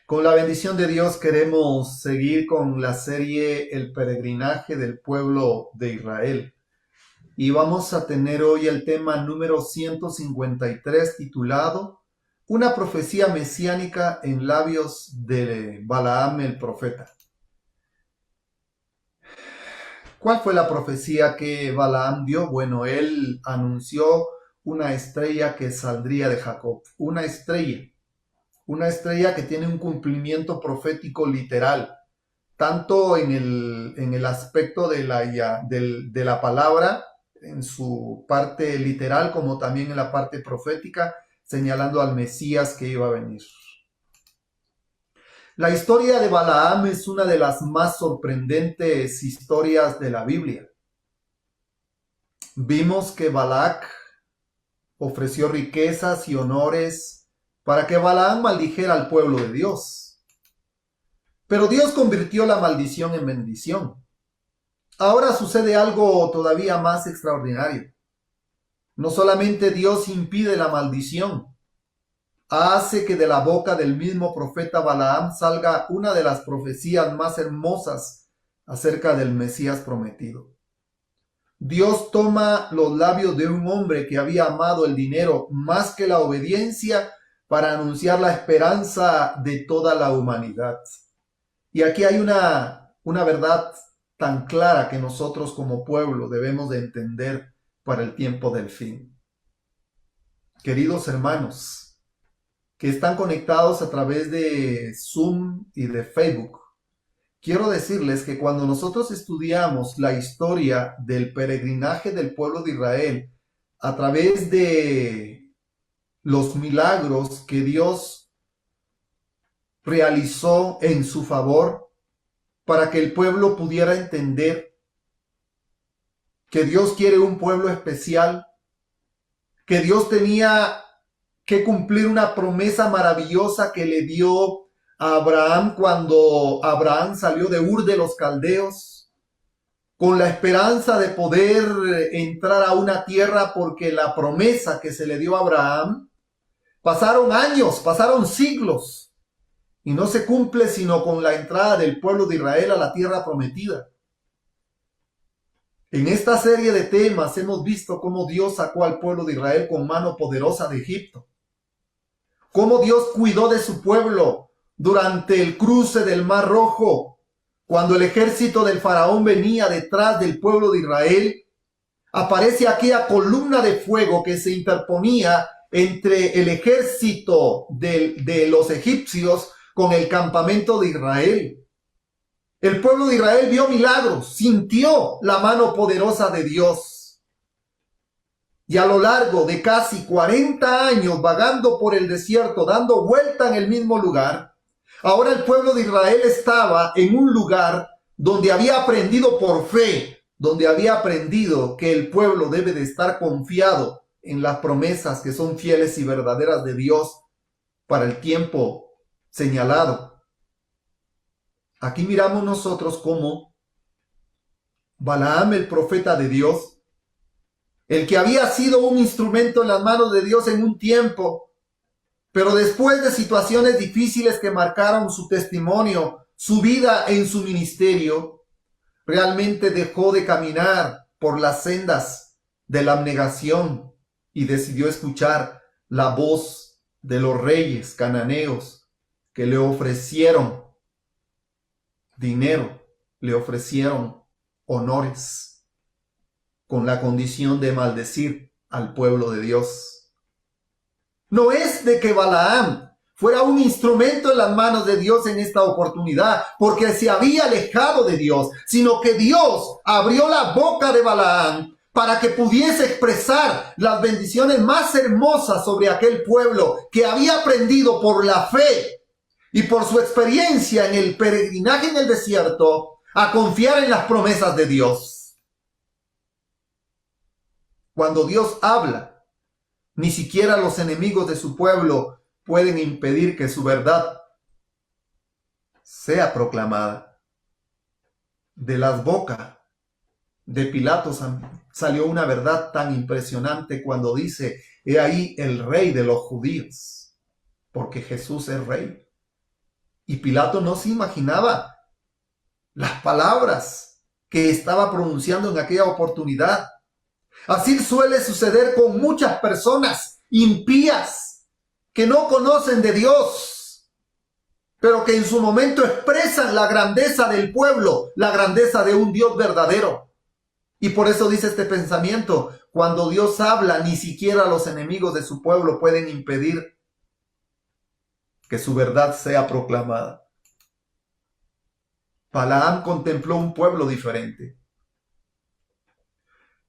Con la bendición de Dios queremos seguir con la serie El peregrinaje del pueblo de Israel. Y vamos a tener hoy el tema número 153 titulado Una profecía mesiánica en labios de Balaam el profeta. ¿Cuál fue la profecía que Balaam dio? Bueno, él anunció una estrella que saldría de Jacob, una estrella que tiene un cumplimiento profético literal, tanto en el aspecto de la palabra, en su parte literal, como también en la parte profética, señalando al Mesías que iba a venir. La historia de Balaam es una de las más sorprendentes historias de la Biblia. Vimos que Balac ofreció riquezas y honores para que Balaam maldijera al pueblo de Dios. Pero Dios convirtió la maldición en bendición. Ahora sucede algo todavía más extraordinario. No solamente Dios impide la maldición, hace que de la boca del mismo profeta Balaam salga una de las profecías más hermosas acerca del Mesías prometido. Dios toma los labios de un hombre que había amado el dinero más que la obediencia para anunciar la esperanza de toda la humanidad. Y aquí hay una verdad tan clara que nosotros como pueblo debemos de entender para el tiempo del fin. Queridos hermanos que están conectados a través de Zoom y de Facebook, quiero decirles que cuando nosotros estudiamos la historia del peregrinaje del pueblo de Israel a través de los milagros que Dios realizó en su favor para que el pueblo pudiera entender que Dios quiere un pueblo especial, que Dios tenía que cumplir una promesa maravillosa que le dio a Abraham cuando Abraham salió de Ur de los Caldeos, con la esperanza de poder entrar a una tierra, porque la promesa que se le dio a Abraham, pasaron años, pasaron siglos, y no se cumple sino con la entrada del pueblo de Israel a la tierra prometida. En esta serie de temas hemos visto cómo Dios sacó al pueblo de Israel con mano poderosa de Egipto, cómo Dios cuidó de su pueblo durante el cruce del Mar Rojo, cuando el ejército del faraón venía detrás del pueblo de Israel. Aparece aquella columna de fuego que se interponía entre el ejército de los egipcios con el campamento de Israel. El pueblo de Israel vio milagros, sintió la mano poderosa de Dios. Y a lo largo de casi 40 años vagando por el desierto, dando vuelta en el mismo lugar, ahora el pueblo de Israel estaba en un lugar donde había aprendido por fe, donde había aprendido que el pueblo debe de estar confiado en las promesas que son fieles y verdaderas de Dios para el tiempo señalado. Aquí miramos nosotros cómo Balaam, el profeta de Dios, el que había sido un instrumento en las manos de Dios en un tiempo, pero después de situaciones difíciles que marcaron su testimonio, su vida en su ministerio, realmente dejó de caminar por las sendas de la abnegación y decidió escuchar la voz de los reyes cananeos que le ofrecieron dinero, le ofrecieron honores, con la condición de maldecir al pueblo de Dios. No es de que Balaam fuera un instrumento en las manos de Dios en esta oportunidad, porque se había alejado de Dios, sino que Dios abrió la boca de Balaam para que pudiese expresar las bendiciones más hermosas sobre aquel pueblo que había aprendido por la fe y por su experiencia en el peregrinaje en el desierto a confiar en las promesas de Dios. Cuando Dios habla, ni siquiera los enemigos de su pueblo pueden impedir que su verdad sea proclamada. De las bocas de Pilato salió una verdad tan impresionante cuando dice: he ahí el rey de los judíos, porque Jesús es rey. Y Pilato no se imaginaba las palabras que estaba pronunciando en aquella oportunidad. Así suele suceder con muchas personas impías que no conocen de Dios, pero que en su momento expresan la grandeza del pueblo, la grandeza de un Dios verdadero. Y por eso dice este pensamiento: cuando Dios habla, ni siquiera los enemigos de su pueblo pueden impedir que su verdad sea proclamada. Balaam contempló un pueblo diferente.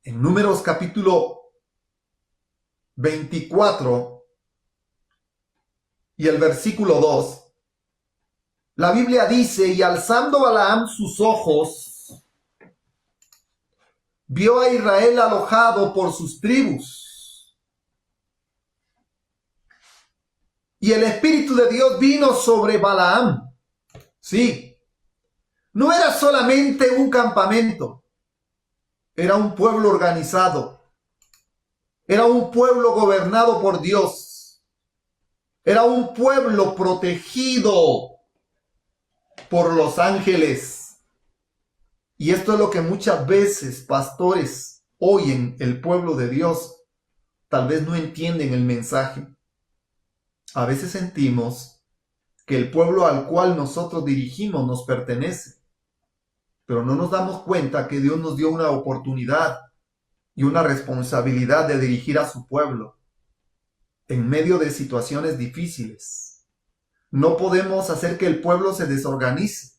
En Números capítulo 24 y el versículo 2, la Biblia dice: y alzando Balaam sus ojos, vio a Israel alojado por sus tribus. Y el Espíritu de Dios vino sobre Balaam. Sí, no era solamente un campamento, era un pueblo organizado, era un pueblo gobernado por Dios, era un pueblo protegido por los ángeles. Y esto es lo que muchas veces pastores hoy en el pueblo de Dios tal vez no entienden el mensaje. A veces sentimos que el pueblo al cual nosotros dirigimos nos pertenece, pero no nos damos cuenta que Dios nos dio una oportunidad y una responsabilidad de dirigir a su pueblo en medio de situaciones difíciles. No podemos hacer que el pueblo se desorganice.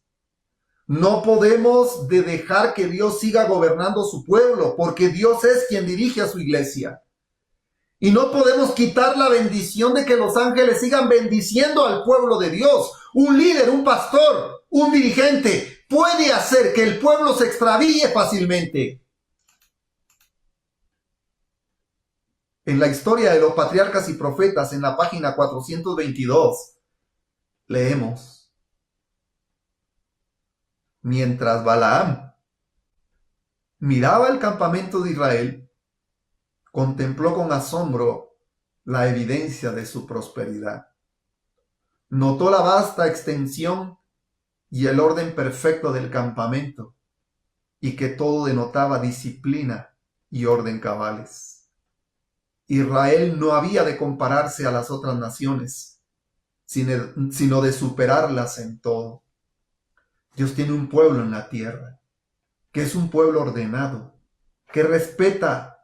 No podemos dejar que Dios siga gobernando su pueblo, porque Dios es quien dirige a su iglesia. Y no podemos quitar la bendición de que los ángeles sigan bendiciendo al pueblo de Dios. Un líder, un pastor, un dirigente puede hacer que el pueblo se extravíe fácilmente. En la historia de los patriarcas y profetas, en la página 422, leemos: mientras Balaam miraba el campamento de Israel, contempló con asombro la evidencia de su prosperidad. Notó la vasta extensión y el orden perfecto del campamento, y que todo denotaba disciplina y orden cabales. Israel no había de compararse a las otras naciones, sino de superarlas en todo. Dios tiene un pueblo en la tierra, que es un pueblo ordenado, que respeta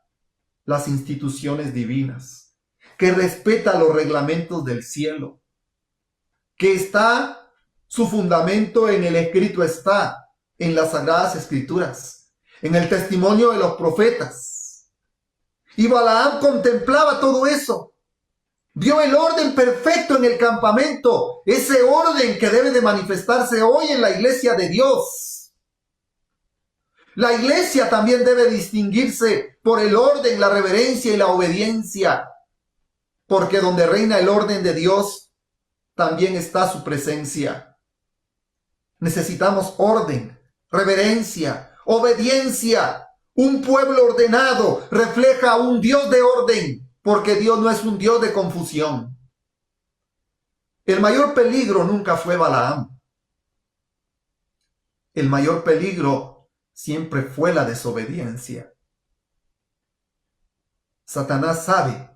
las instituciones divinas, que respeta los reglamentos del cielo, que está su fundamento en el escrito, está en las sagradas escrituras, en el testimonio de los profetas. Y Balaam contemplaba todo eso. Vio el orden perfecto en el campamento, ese orden que debe de manifestarse hoy en la iglesia de Dios. La iglesia también debe distinguirse por el orden, la reverencia y la obediencia, porque donde reina el orden de Dios, también está su presencia. Necesitamos orden, reverencia, obediencia. Un pueblo ordenado refleja a un Dios de orden, porque Dios no es un Dios de confusión. El mayor peligro nunca fue Balaam. El mayor peligro siempre fue la desobediencia. Satanás sabe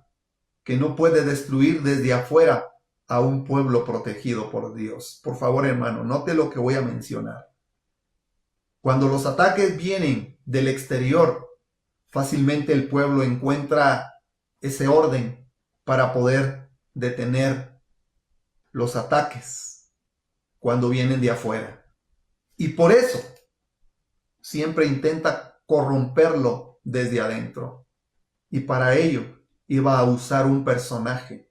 que no puede destruir desde afuera a un pueblo protegido por Dios. Por favor, hermano, note lo que voy a mencionar. Cuando los ataques vienen del exterior, fácilmente el pueblo encuentra ese orden para poder detener los ataques cuando vienen de afuera. Y por eso siempre intenta corromperlo desde adentro. Y para ello iba a usar un personaje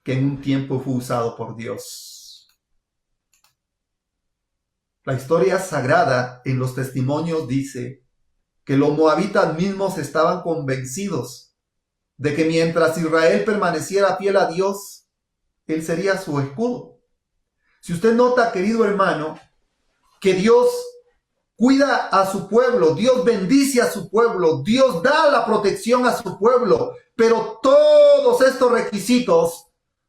que en un tiempo fue usado por Dios. La historia sagrada en los testimonios dice que los moabitas mismos estaban convencidos de que mientras Israel permaneciera fiel a Dios, Él sería su escudo. Si usted nota, querido hermano, que Dios cuida a su pueblo, Dios bendice a su pueblo, Dios da la protección a su pueblo, pero todos estos requisitos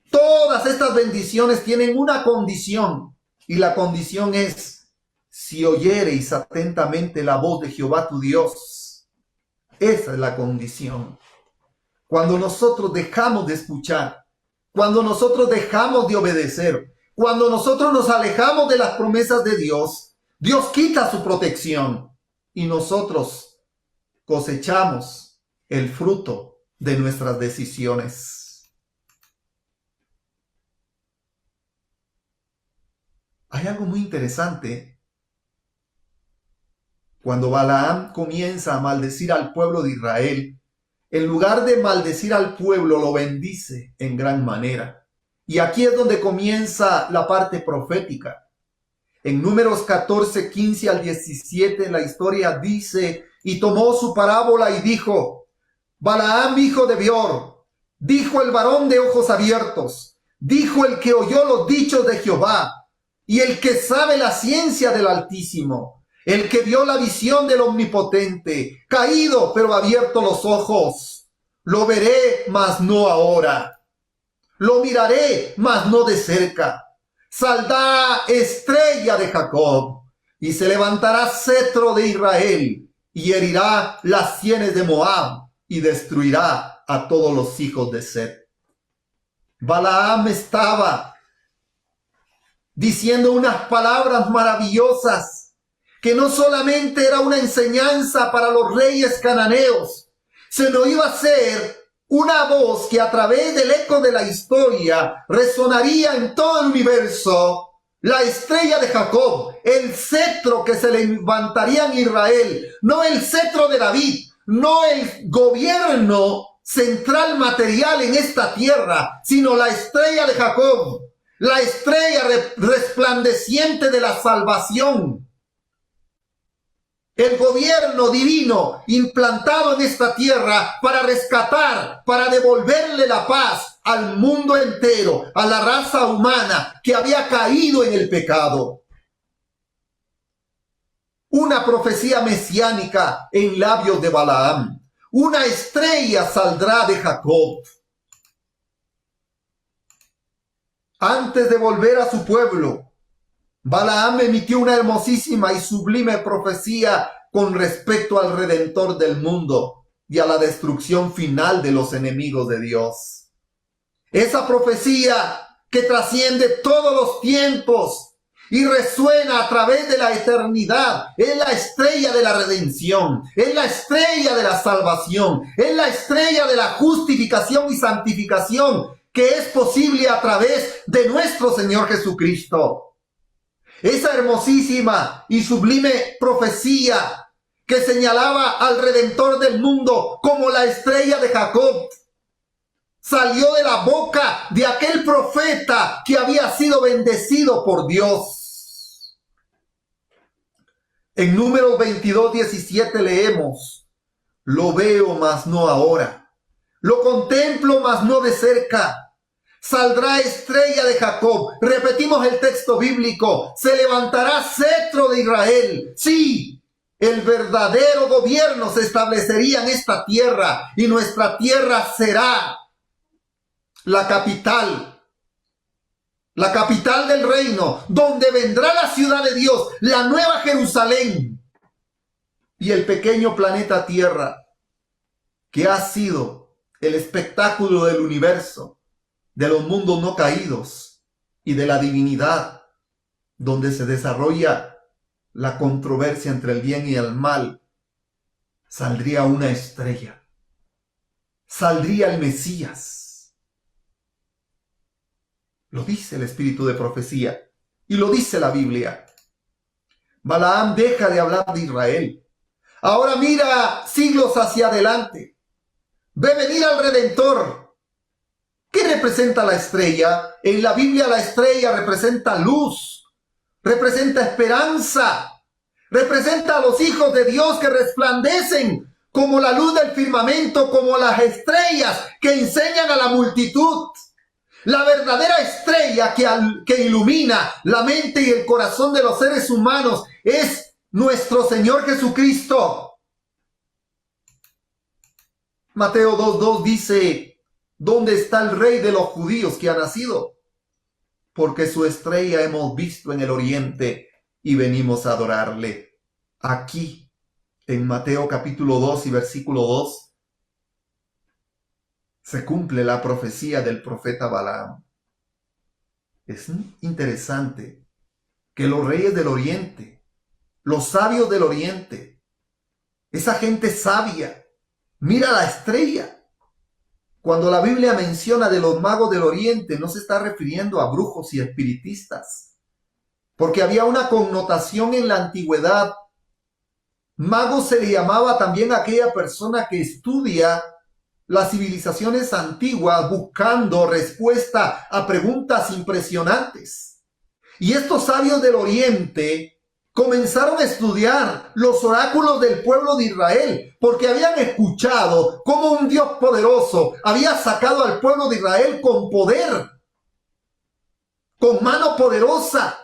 Todas estas bendiciones tienen una condición, y la condición es: si oyereis atentamente la voz de Jehová tu Dios. Esa es la condición. Cuando nosotros dejamos de escuchar, cuando nosotros dejamos de obedecer, cuando nosotros nos alejamos de las promesas de Dios, Dios quita su protección y nosotros cosechamos el fruto de nuestras decisiones. Hay algo muy interesante. Cuando Balaam comienza a maldecir al pueblo de Israel, en lugar de maldecir al pueblo, lo bendice en gran manera. Y aquí es donde comienza la parte profética. En Números 14, 15 al 17, la historia dice: y tomó su parábola y dijo: Balaam, hijo de Beor, dijo el varón de ojos abiertos, dijo el que oyó los dichos de Jehová, y el que sabe la ciencia del Altísimo, el que vio la visión del Omnipotente, caído pero abierto los ojos. Lo veré, mas no ahora. Lo miraré, mas no de cerca. Saldrá estrella de Jacob, y se levantará cetro de Israel, y herirá las sienes de Moab, y destruirá a todos los hijos de Set. Balaam estaba diciendo unas palabras maravillosas, que no solamente era una enseñanza para los reyes cananeos, sino iba a ser una voz que a través del eco de la historia resonaría en todo el universo. La estrella de Jacob, el cetro que se levantaría en Israel, no el cetro de David, no el gobierno central material en esta tierra, sino la estrella de Jacob, la estrella resplandeciente de la salvación. El gobierno divino implantado en esta tierra para rescatar, para devolverle la paz al mundo entero, a la raza humana que había caído en el pecado. Una profecía mesiánica en labios de Balaam. Una estrella saldrá de Jacob. Antes de volver a su pueblo, Balaam emitió una hermosísima y sublime profecía con respecto al Redentor del mundo y a la destrucción final de los enemigos de Dios. Esa profecía que trasciende todos los tiempos y resuena a través de la eternidad, es la estrella de la redención, es la estrella de la salvación, es la estrella de la justificación y santificación que es posible a través de nuestro Señor Jesucristo. Esa hermosísima y sublime profecía que señalaba al Redentor del mundo como la estrella de Jacob salió de la boca de aquel profeta que había sido bendecido por Dios. En Números 22, 17 leemos: lo veo, mas no ahora. Lo contemplo, mas no de cerca. Saldrá estrella de Jacob. Repetimos el texto bíblico. Se levantará cetro de Israel. Sí, el verdadero gobierno se establecería en esta tierra y nuestra tierra será la capital del reino, donde vendrá la ciudad de Dios, la nueva Jerusalén, y el pequeño planeta Tierra, que ha sido el espectáculo del universo, de los mundos no caídos y de la divinidad, donde se desarrolla la controversia entre el bien y el mal. Saldría una estrella, saldría el Mesías. Lo dice el espíritu de profecía y lo dice la Biblia. Balaam deja de hablar de Israel. Ahora mira siglos hacia adelante. Ve venir al Redentor. ¿Qué representa la estrella? En la Biblia la estrella representa luz, representa esperanza, representa a los hijos de Dios que resplandecen como la luz del firmamento, como las estrellas que enseñan a la multitud. La verdadera estrella que ilumina la mente y el corazón de los seres humanos es nuestro Señor Jesucristo. Mateo 2:2 dice: ¿Dónde está el rey de los judíos que ha nacido? Porque su estrella hemos visto en el oriente y venimos a adorarle. Aquí, en Mateo capítulo 2 y versículo 2, se cumple la profecía del profeta Balaam. Es interesante que los reyes del oriente, los sabios del oriente, esa gente sabia, mira la estrella. Cuando la Biblia menciona de los magos del oriente, no se está refiriendo a brujos y espiritistas, porque había una connotación en la antigüedad. Mago se le llamaba también a aquella persona que estudia las civilizaciones antiguas buscando respuesta a preguntas impresionantes. Y estos sabios del oriente comenzaron a estudiar los oráculos del pueblo de Israel, porque habían escuchado cómo un Dios poderoso había sacado al pueblo de Israel con poder, con mano poderosa.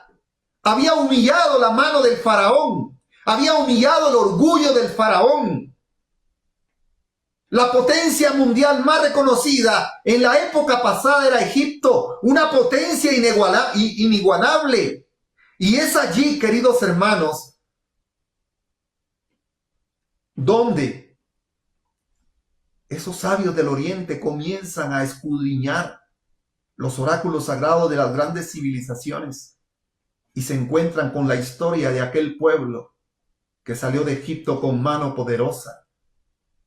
Había humillado la mano del faraón, había humillado el orgullo del faraón. La potencia mundial más reconocida en la época pasada era Egipto, una potencia inigualable. Y es allí, queridos hermanos, donde esos sabios del oriente comienzan a escudriñar los oráculos sagrados de las grandes civilizaciones y se encuentran con la historia de aquel pueblo que salió de Egipto con mano poderosa.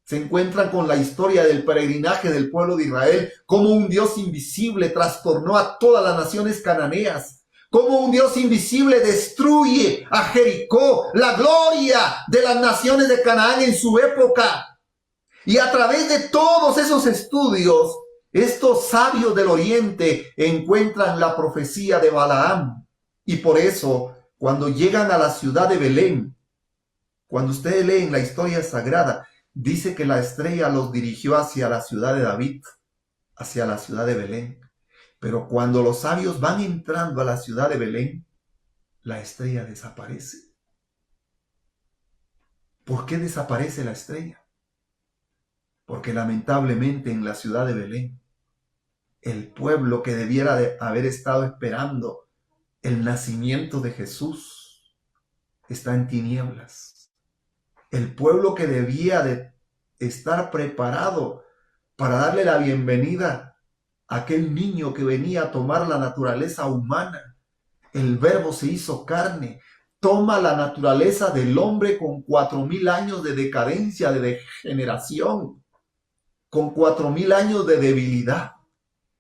Se encuentran con la historia del peregrinaje del pueblo de Israel, cómo un Dios invisible trastornó a todas las naciones cananeas, cómo un Dios invisible destruye a Jericó, la gloria de las naciones de Canaán en su época. Y a través de todos esos estudios, estos sabios del oriente encuentran la profecía de Balaam. Y por eso, cuando llegan a la ciudad de Belén, cuando ustedes leen la historia sagrada, dice que la estrella los dirigió hacia la ciudad de David, hacia la ciudad de Belén. Pero cuando los sabios van entrando a la ciudad de Belén, la estrella desaparece. ¿Por qué desaparece la estrella? Porque lamentablemente en la ciudad de Belén, el pueblo que debiera de haber estado esperando el nacimiento de Jesús está en tinieblas. El pueblo que debía de estar preparado para darle la bienvenida a aquel niño que venía a tomar la naturaleza humana. El Verbo se hizo carne, toma la naturaleza del hombre con 4000 años de decadencia, de degeneración, con 4000 años de debilidad.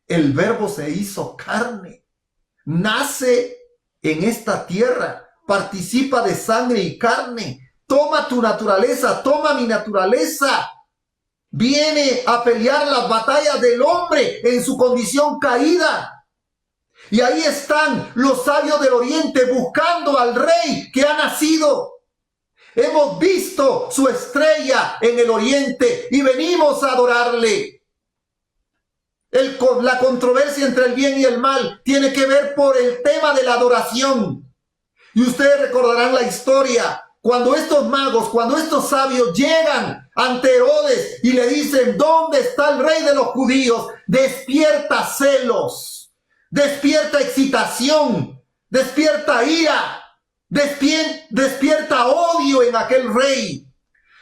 El Verbo se hizo carne, nace en esta tierra, participa de sangre y carne, toma tu naturaleza, toma mi naturaleza. Viene a pelear las batallas del hombre en su condición caída. Y ahí están los sabios del oriente buscando al rey que ha nacido. Hemos visto su estrella en el oriente y venimos a adorarle. La controversia entre el bien y el mal tiene que ver por el tema de la adoración. Y ustedes recordarán la historia. Cuando estos magos, cuando estos sabios llegan ante Herodes y le dicen, ¿dónde está el rey de los judíos? Despierta celos, despierta excitación, despierta ira, despierta odio en aquel rey.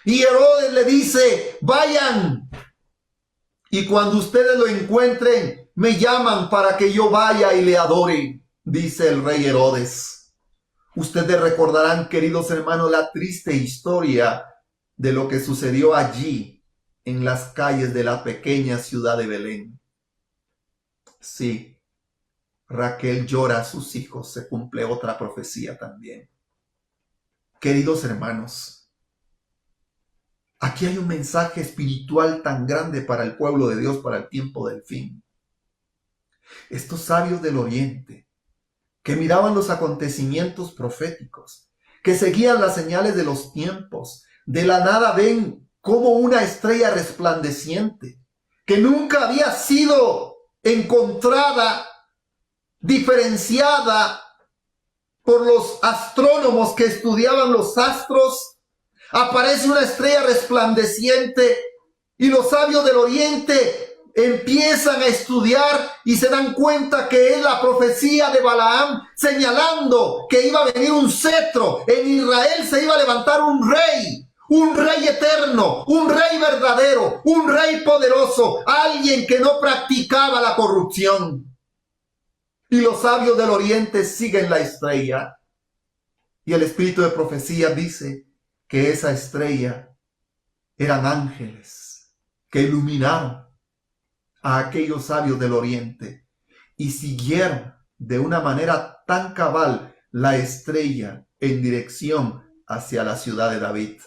Y Herodes le dice, vayan, y cuando ustedes lo encuentren, me llaman para que yo vaya y le adore, dice el rey Herodes. Ustedes recordarán, queridos hermanos, la triste historia de lo que sucedió allí en las calles de la pequeña ciudad de Belén. Sí, Raquel llora a sus hijos, se cumple otra profecía también. Queridos hermanos, aquí hay un mensaje espiritual tan grande para el pueblo de Dios, para el tiempo del fin. Estos sabios del oriente, que miraban los acontecimientos proféticos, que seguían las señales de los tiempos, de la nada ven como una estrella resplandeciente, que nunca había sido encontrada, diferenciada por los astrónomos que estudiaban los astros. Aparece una estrella resplandeciente y los sabios del oriente empiezan a estudiar y se dan cuenta que es la profecía de Balaam señalando que iba a venir un cetro. En Israel se iba a levantar un rey eterno, un rey verdadero, un rey poderoso, alguien que no practicaba la corrupción. Y los sabios del oriente siguen la estrella. Y el espíritu de profecía dice que esa estrella eran ángeles que iluminaron a aquellos sabios del oriente y siguieron de una manera tan cabal la estrella en dirección hacia la ciudad de David.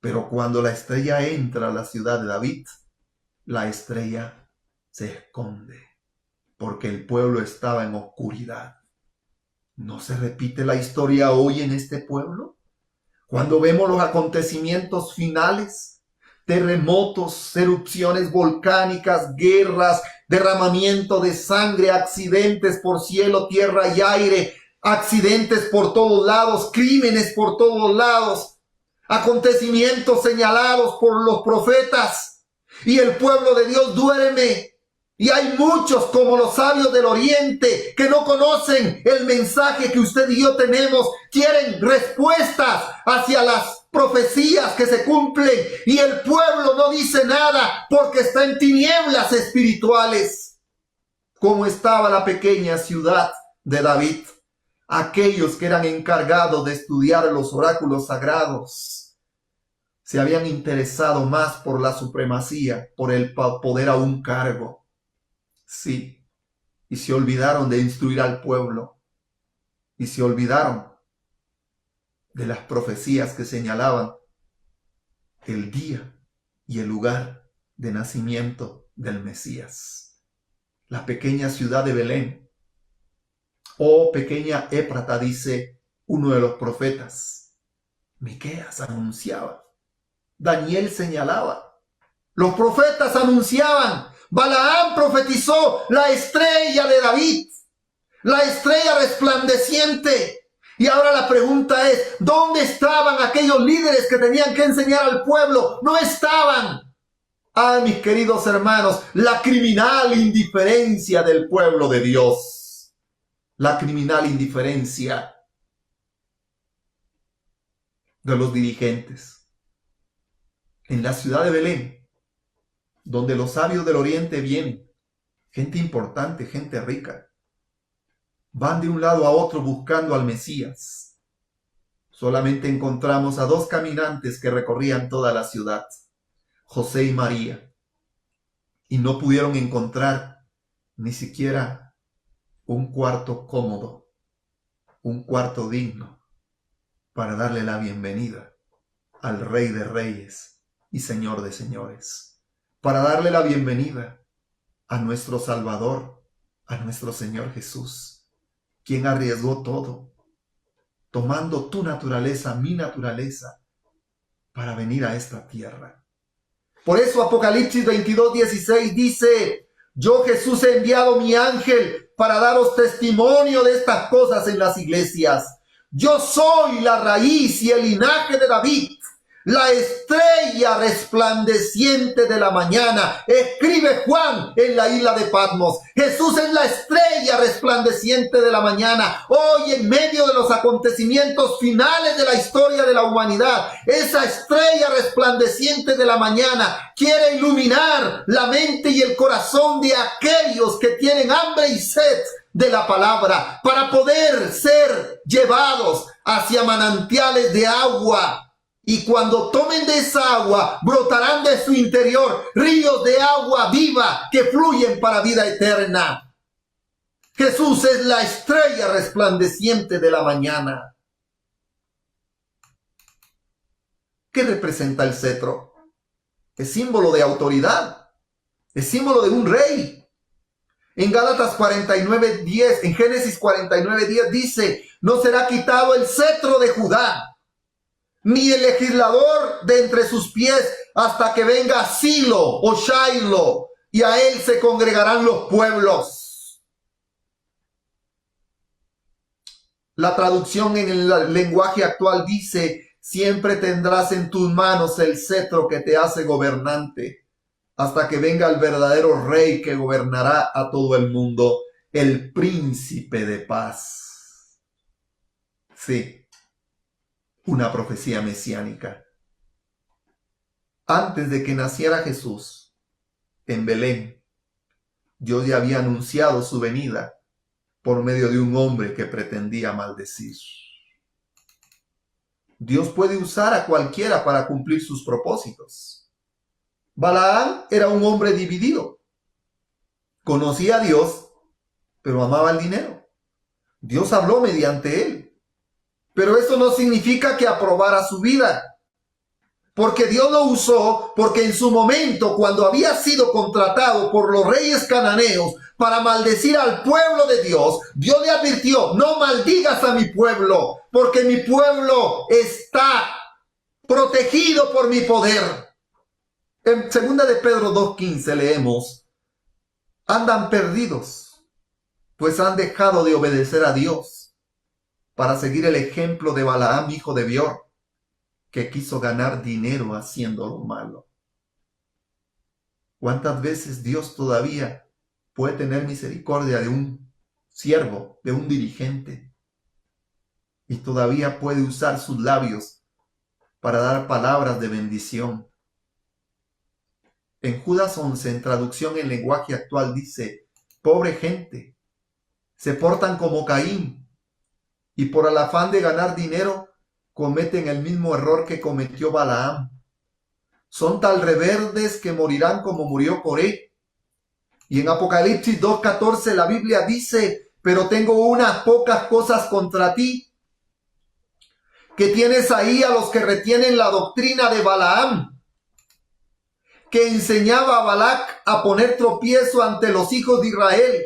Pero cuando la estrella entra a la ciudad de David, la estrella se esconde porque el pueblo estaba en oscuridad. ¿No se repite la historia hoy en este pueblo? Cuando vemos los acontecimientos finales, terremotos, erupciones volcánicas, guerras, derramamiento de sangre, accidentes por cielo, tierra y aire, accidentes por todos lados, crímenes por todos lados, acontecimientos señalados por los profetas, y el pueblo de Dios duerme. Y hay muchos como los sabios del oriente que no conocen el mensaje que usted y yo tenemos. Quieren respuestas hacia las profecías que se cumplen. Y el pueblo no dice nada porque está en tinieblas espirituales. Como estaba la pequeña ciudad de David. Aquellos que eran encargados de estudiar los oráculos sagrados se habían interesado más por la supremacía, por el poder a un cargo. Sí, y se olvidaron de instruir al pueblo, y se olvidaron de las profecías que señalaban el día y el lugar de nacimiento del Mesías. La pequeña ciudad de Belén, oh pequeña Éfrata, dice uno de los profetas. Miqueas anunciaba, Daniel señalaba, los profetas anunciaban. Balaam profetizó la estrella de David, la estrella resplandeciente. Y ahora la pregunta es, ¿dónde estaban aquellos líderes que tenían que enseñar al pueblo? No estaban. Ah, mis queridos hermanos, la criminal indiferencia del pueblo de Dios. La criminal indiferencia de los dirigentes. En la ciudad de Belén, donde los sabios del oriente vienen, gente importante, gente rica, van de un lado a otro buscando al Mesías. Solamente encontramos a dos caminantes que recorrían toda la ciudad, José y María, y no pudieron encontrar ni siquiera un cuarto cómodo, un cuarto digno para darle la bienvenida al Rey de Reyes y Señor de Señores. Para darle la bienvenida a nuestro Salvador, a nuestro Señor Jesús, quien arriesgó todo, tomando tu naturaleza, mi naturaleza, para venir a esta tierra. Por eso Apocalipsis 22:16 dice, yo Jesús he enviado mi ángel para daros testimonio de estas cosas en las iglesias. Yo soy la raíz y el linaje de David, la estrella resplandeciente de la mañana. Escribe Juan en la isla de Patmos. Jesús es la estrella resplandeciente de la mañana. Hoy, en medio de los acontecimientos finales de la historia de la humanidad, esa estrella resplandeciente de la mañana quiere iluminar la mente y el corazón de aquellos que tienen hambre y sed de la palabra, para poder ser llevados hacia manantiales de agua. Y cuando tomen de esa agua, brotarán de su interior ríos de agua viva que fluyen para vida eterna. Jesús es la estrella resplandeciente de la mañana. ¿Qué representa el cetro? Es símbolo de autoridad. Es símbolo de un rey. En Gálatas 49:10, en Génesis 49:10 dice, no será quitado el cetro de Judá, ni el legislador de entre sus pies, hasta que venga Silo o Shailo, y a él se congregarán los pueblos. La traducción en el lenguaje actual dice, siempre tendrás en tus manos el cetro que te hace gobernante. hasta que venga el verdadero rey que gobernará a todo el mundo, el príncipe de paz. Sí, una profecía mesiánica. Antes de que naciera Jesús en Belén, Dios ya había anunciado su venida por medio de un hombre que pretendía maldecir. Dios puede usar a cualquiera para cumplir sus propósitos. Balaam era un hombre dividido. Conocía a Dios, pero amaba el dinero. Dios habló mediante él. Pero eso no significa que aprobara su vida. Porque Dios lo usó, porque en su momento, cuando había sido contratado por los reyes cananeos para maldecir al pueblo de Dios, Dios le advirtió: no maldigas a mi pueblo, porque mi pueblo está protegido por mi poder. En 2 de Pedro 2:15 leemos: andan perdidos, pues han dejado de obedecer a Dios para seguir el ejemplo de Balaam, hijo de Beor, que quiso ganar dinero haciendo lo malo. ¿Cuántas veces Dios todavía puede tener misericordia de un siervo, de un dirigente, y todavía puede usar sus labios para dar palabras de bendición? En Judas 11, en traducción en lenguaje actual, dice: pobre gente, se portan como Caín, y por el afán de ganar dinero cometen el mismo error que cometió Balaam. Son tan rebeldes que morirán como murió Coré. Y en Apocalipsis 2:14 la Biblia dice: pero tengo unas pocas cosas contra ti, que tienes ahí a los que retienen la doctrina de Balaam, que enseñaba a Balac a poner tropiezo ante los hijos de Israel,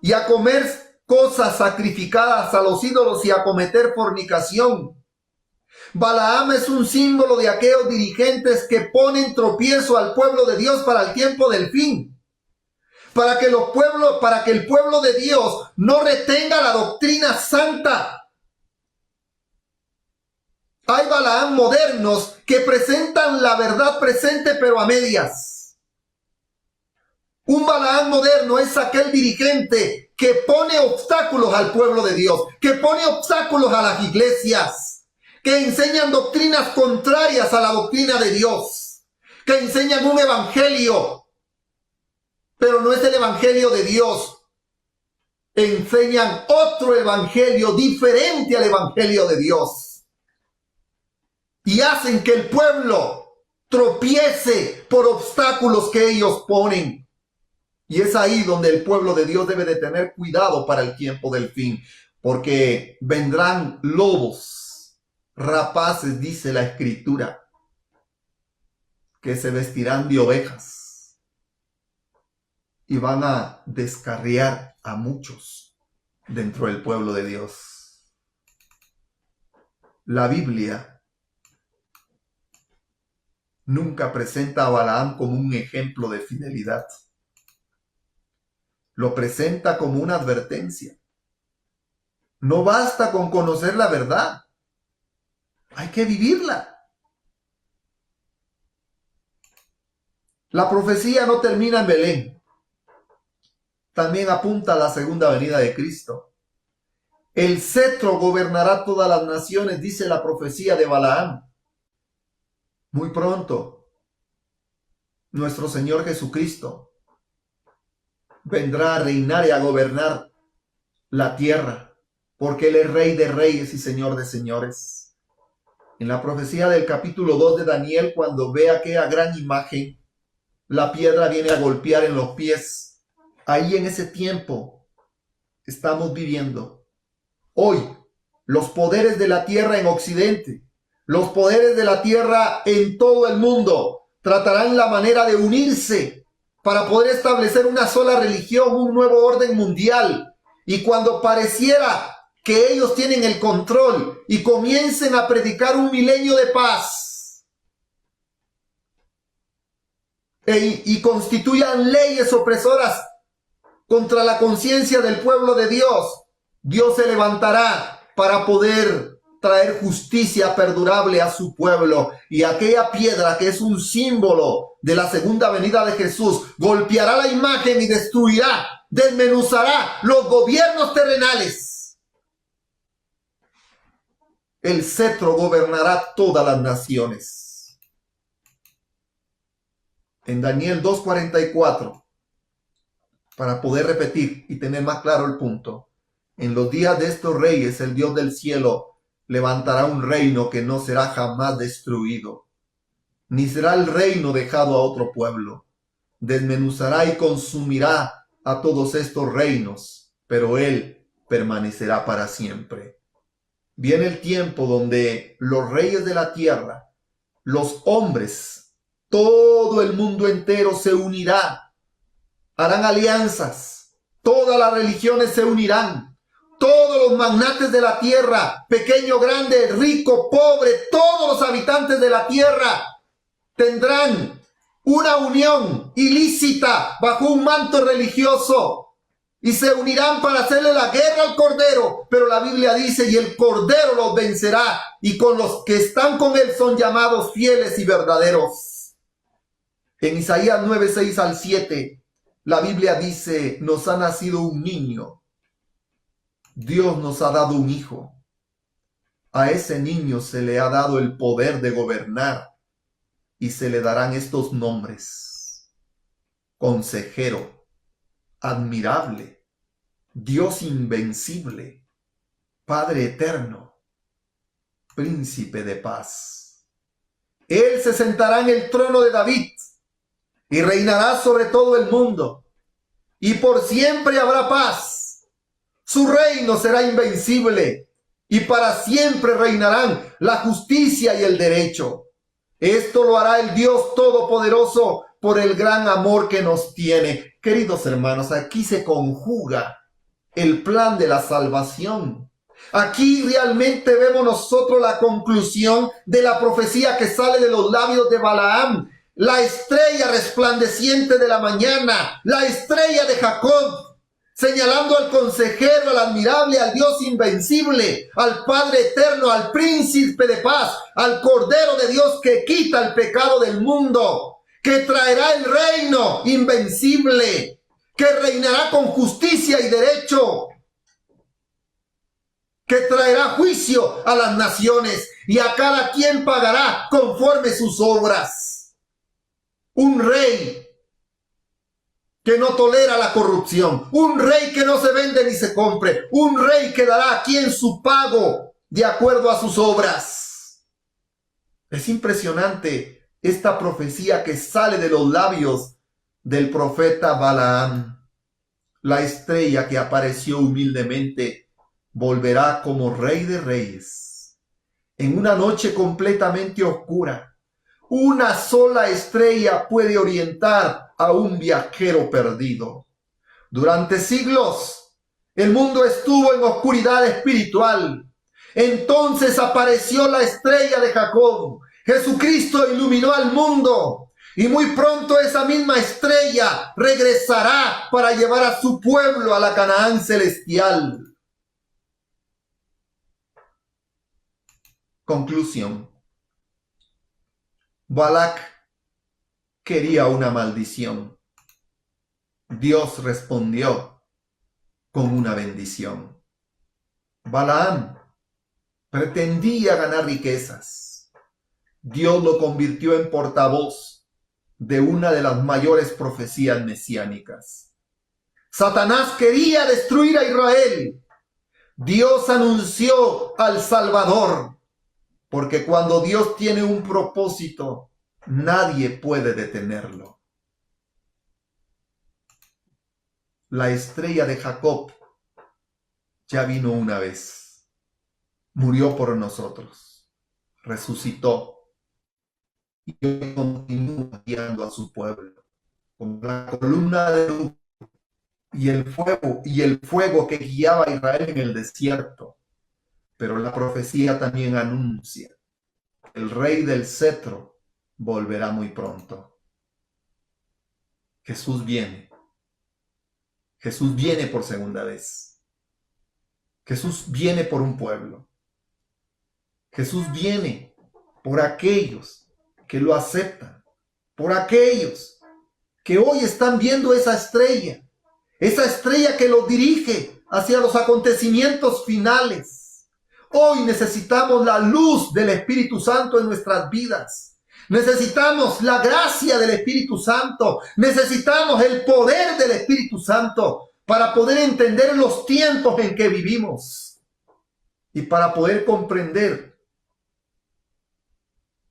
y a comer cosas sacrificadas a los ídolos y a cometer fornicación. Balaam es un símbolo de aquellos dirigentes que ponen tropiezo al pueblo de Dios para el tiempo del fin, para que el pueblo de Dios no retenga la doctrina santa. Hay Balaam modernos que presentan la verdad presente pero a medias. Un Balaam moderno es aquel dirigente que pone obstáculos al pueblo de Dios, que pone obstáculos a las iglesias, que enseñan doctrinas contrarias a la doctrina de Dios, que enseñan un evangelio, pero no es el evangelio de Dios. Enseñan otro evangelio diferente al evangelio de Dios. Y hacen que el pueblo tropiece por obstáculos que ellos ponen. Y es ahí donde el pueblo de Dios debe de tener cuidado para el tiempo del fin, porque vendrán lobos rapaces, dice la Escritura, que se vestirán de ovejas y van a descarriar a muchos dentro del pueblo de Dios. La Biblia nunca presenta a Balaam como un ejemplo de fidelidad. Lo presenta como una advertencia. No basta con conocer la verdad. Hay que vivirla. La profecía no termina en Belén. También apunta a la segunda venida de Cristo. El cetro gobernará todas las naciones, dice la profecía de Balaam. Muy pronto, nuestro Señor Jesucristo vendrá a reinar y a gobernar la tierra, porque Él es Rey de reyes y Señor de señores. En la profecía del capítulo 2 de Daniel, cuando ve aquella gran imagen, la piedra viene a golpear en los pies. Ahí en ese tiempo estamos viviendo. Hoy, los poderes de la tierra en Occidente, los poderes de la tierra en todo el mundo, tratarán la manera de unirse para poder establecer una sola religión, un nuevo orden mundial. Y cuando pareciera que ellos tienen el control y comiencen a predicar un milenio de paz y constituyan leyes opresoras contra la conciencia del pueblo de Dios, Dios se levantará para poder traer justicia perdurable a su pueblo, y aquella piedra que es un símbolo de la segunda venida de Jesús, golpeará la imagen y destruirá, desmenuzará los gobiernos terrenales. El cetro gobernará todas las naciones. En Daniel 2:44, para poder repetir y tener más claro el punto, en los días de estos reyes, el Dios del cielo levantará un reino que no será jamás destruido, ni será el reino dejado a otro pueblo. Desmenuzará y consumirá a todos estos reinos, pero él permanecerá para siempre. Viene el tiempo donde los reyes de la tierra, los hombres, todo el mundo entero se unirá, harán alianzas, todas las religiones se unirán, todos los magnates de la tierra, pequeño, grande, rico, pobre, todos los habitantes de la tierra tendrán una unión ilícita bajo un manto religioso y se unirán para hacerle la guerra al Cordero. Pero la Biblia dice, y el Cordero los vencerá, y con los que están con él son llamados fieles y verdaderos. En Isaías 9:6-7, la Biblia dice, nos ha nacido un niño, Dios nos ha dado un hijo. A ese niño se le ha dado el poder de gobernar y se le darán estos nombres: Consejero, Admirable, Dios invencible, Padre eterno, Príncipe de paz. Él se sentará en el trono de David y reinará sobre todo el mundo, y por siempre habrá paz. Su reino será invencible, y para siempre reinarán la justicia y el derecho. Esto lo hará el Dios Todopoderoso por el gran amor que nos tiene. Queridos hermanos, aquí se conjuga el plan de la salvación. Aquí realmente vemos nosotros la conclusión de la profecía que sale de los labios de Balaam. La estrella resplandeciente de la mañana, la estrella de Jacob, señalando al consejero, al admirable, al Dios invencible, al Padre eterno, al príncipe de paz, al Cordero de Dios que quita el pecado del mundo, que traerá el reino invencible, que reinará con justicia y derecho, que traerá juicio a las naciones y a cada quien pagará conforme sus obras. Un rey que no tolera la corrupción, un rey que no se vende ni se compre, un rey que dará a quien su pago de acuerdo a sus obras. Es impresionante esta profecía que sale de los labios del profeta Balaam. La estrella que apareció humildemente volverá como rey de reyes. En una noche completamente oscura, una sola estrella puede orientar a un viajero perdido. Durante siglos, el mundo estuvo en oscuridad espiritual. Entonces apareció la estrella de Jacob. Jesucristo iluminó al mundo. Y muy pronto esa misma estrella regresará para llevar a su pueblo a la Canaán celestial. Conclusión. Balac quería una maldición. Dios respondió con una bendición. Balaam pretendía ganar riquezas. Dios lo convirtió en portavoz de una de las mayores profecías mesiánicas. Satanás quería destruir a Israel. Dios anunció al Salvador, porque cuando Dios tiene un propósito, nadie puede detenerlo. La estrella de Jacob ya vino una vez, murió por nosotros, resucitó y hoy continúa guiando a su pueblo con la columna de luz y el fuego que guiaba a Israel en el desierto. Pero la profecía también anuncia que el rey del cetro volverá muy pronto. Jesús viene. Jesús viene por segunda vez. Jesús viene por un pueblo. Jesús viene por aquellos que lo aceptan, por aquellos que hoy están viendo esa estrella que los dirige hacia los acontecimientos finales. Hoy necesitamos la luz del Espíritu Santo en nuestras vidas. Necesitamos la gracia del Espíritu Santo. Necesitamos el poder del Espíritu Santo para poder entender los tiempos en que vivimos y para poder comprender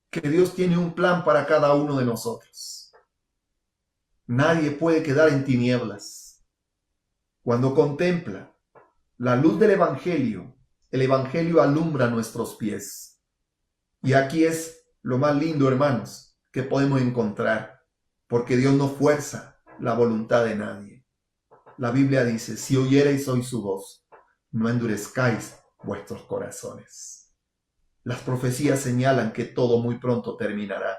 que Dios tiene un plan para cada uno de nosotros. Nadie puede quedar en tinieblas. Cuando contempla la luz del Evangelio, el Evangelio alumbra nuestros pies. Y aquí es lo más lindo, hermanos, que podemos encontrar, porque Dios no fuerza la voluntad de nadie. La Biblia dice, si oyereis hoy su voz, no endurezcáis vuestros corazones. Las profecías señalan que todo muy pronto terminará.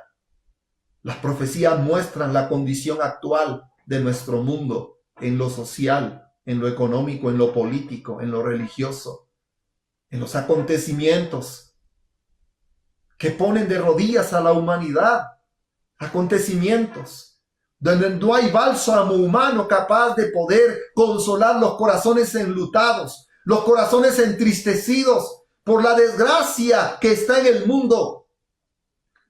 Las profecías muestran la condición actual de nuestro mundo en lo social, en lo económico, en lo político, en lo religioso, en los acontecimientos que ponen de rodillas a la humanidad, acontecimientos donde no hay bálsamo humano capaz de poder consolar los corazones enlutados, los corazones entristecidos por la desgracia que está en el mundo.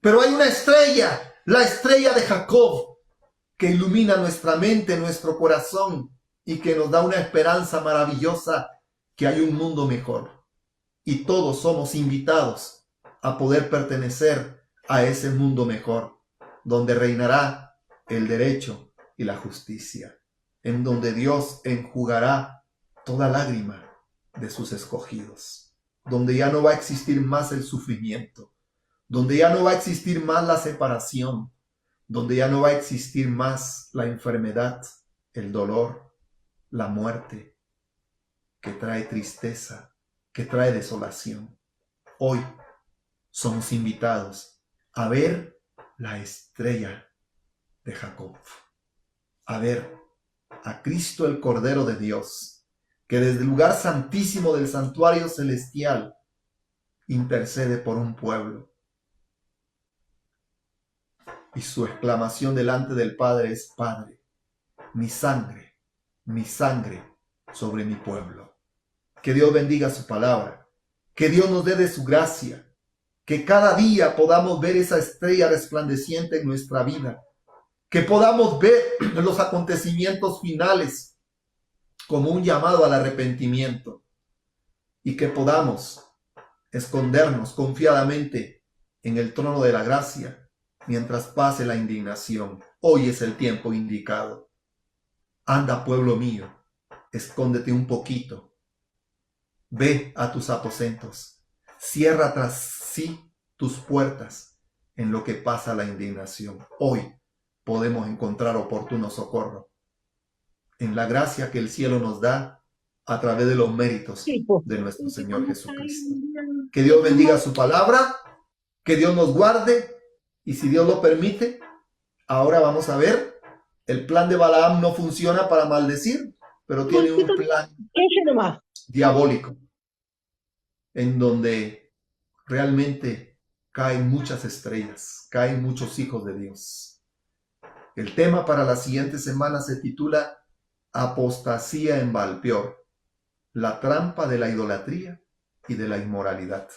Pero hay una estrella, la estrella de Jacob, que ilumina nuestra mente, nuestro corazón y que nos da una esperanza maravillosa que hay un mundo mejor. Y todos somos invitados a poder pertenecer a ese mundo mejor, donde reinará el derecho y la justicia, en donde Dios enjugará toda lágrima de sus escogidos, donde ya no va a existir más el sufrimiento, donde ya no va a existir más la separación, donde ya no va a existir más la enfermedad, el dolor, la muerte, que trae tristeza, que trae desolación. Hoy somos invitados a ver la estrella de Jacob, a ver a Cristo el Cordero de Dios, que desde el lugar santísimo del santuario celestial intercede por un pueblo. Y su exclamación delante del Padre es: Padre, mi sangre sobre mi pueblo. Que Dios bendiga su palabra, que Dios nos dé de su gracia, que cada día podamos ver esa estrella resplandeciente en nuestra vida, que podamos ver los acontecimientos finales como un llamado al arrepentimiento y que podamos escondernos confiadamente en el trono de la gracia mientras pase la indignación. Hoy es el tiempo indicado. Anda, pueblo mío, escóndete un poquito. Ve a tus aposentos. Cierra tras sí tus puertas en lo que pasa la indignación. Hoy podemos encontrar oportuno socorro en la gracia que el cielo nos da a través de los méritos de nuestro Señor Jesucristo. Que Dios bendiga su palabra, que Dios nos guarde, y si Dios lo permite, ahora vamos a ver, el plan de Balaam no funciona para maldecir, pero tiene un plan diabólico, en donde realmente caen muchas estrellas, caen muchos hijos de Dios. El tema para la siguiente semana se titula Apostasía en Valpeor, la trampa de la idolatría y de la inmoralidad.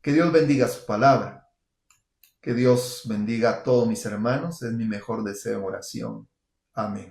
Que Dios bendiga su palabra. Que Dios bendiga a todos mis hermanos. Es mi mejor deseo en oración. Amén.